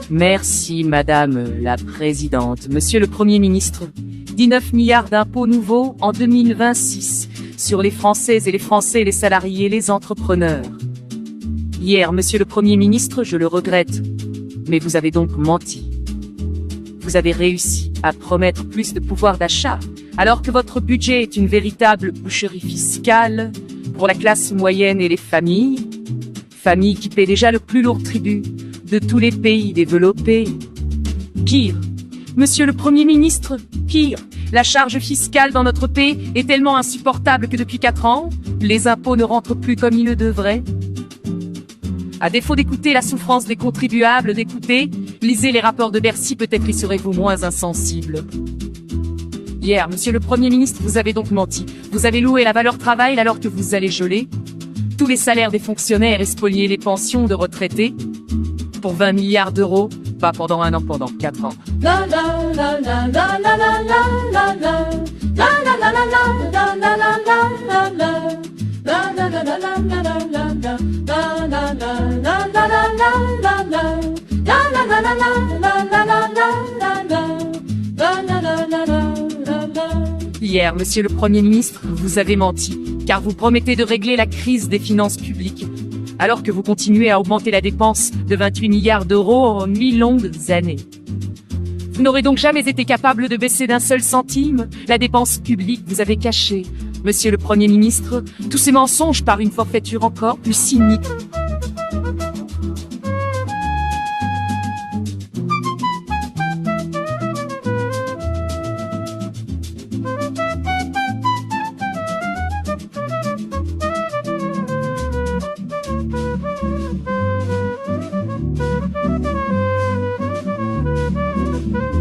Merci Madame la Présidente. Monsieur le Premier ministre, 19 milliards d'impôts nouveaux en 2026 sur les Françaises et les Français, les salariés, les entrepreneurs. Hier, Monsieur le Premier ministre, je le regrette, mais vous avez donc menti. Vous avez réussi à promettre plus de pouvoir d'achat, alors que votre budget est une véritable boucherie fiscale pour la classe moyenne et les familles qui paient déjà le plus lourd tribut de tous les pays développés. Pire, Monsieur le Premier ministre, pire, la charge fiscale dans notre pays est tellement insupportable que depuis 4 ans, les impôts ne rentrent plus comme ils le devraient. À défaut d'écouter la souffrance des contribuables, lisez les rapports de Bercy, peut-être y serez-vous moins insensible. Hier, Monsieur le Premier ministre, vous avez donc menti. Vous avez loué la valeur travail alors que vous allez geler tous les salaires des fonctionnaires et spolier les pensions de retraités pour 20 milliards d'euros, pas pendant 1 an, pendant 4 ans. Hier, Monsieur le Premier ministre, vous avez menti, car vous promettez de régler la crise des finances publiques, alors que vous continuez à augmenter la dépense de 28 milliards d'euros en 8 longues années. Vous n'aurez donc jamais été capable de baisser d'un seul centime la dépense publique. Vous avez caché, Monsieur le Premier ministre, tous ces mensonges par une forfaiture encore plus cynique.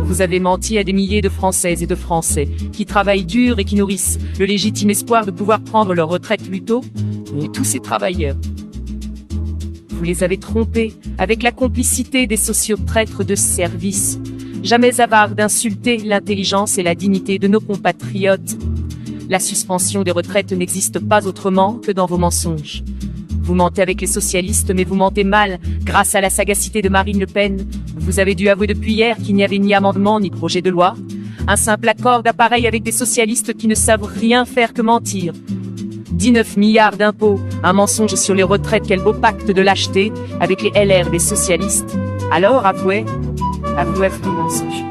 Vous avez menti à des milliers de Françaises et de Français qui travaillent dur et qui nourrissent le légitime espoir de pouvoir prendre leur retraite plus tôt, et tous ces travailleurs. Vous les avez trompés avec la complicité des sociotraîtres de service, jamais avares d'insulter l'intelligence et la dignité de nos compatriotes. La suspension des retraites n'existe pas autrement que dans vos mensonges. Vous mentez avec les socialistes, mais vous mentez mal, grâce à la sagacité de Marine Le Pen. Vous avez dû avouer depuis hier qu'il n'y avait ni amendement ni projet de loi. Un simple accord d'appareil avec des socialistes qui ne savent rien faire que mentir. 19 milliards d'impôts, un mensonge sur les retraites, quel beau pacte de lâcheté avec les LR des socialistes. Alors avouez vos mensonges.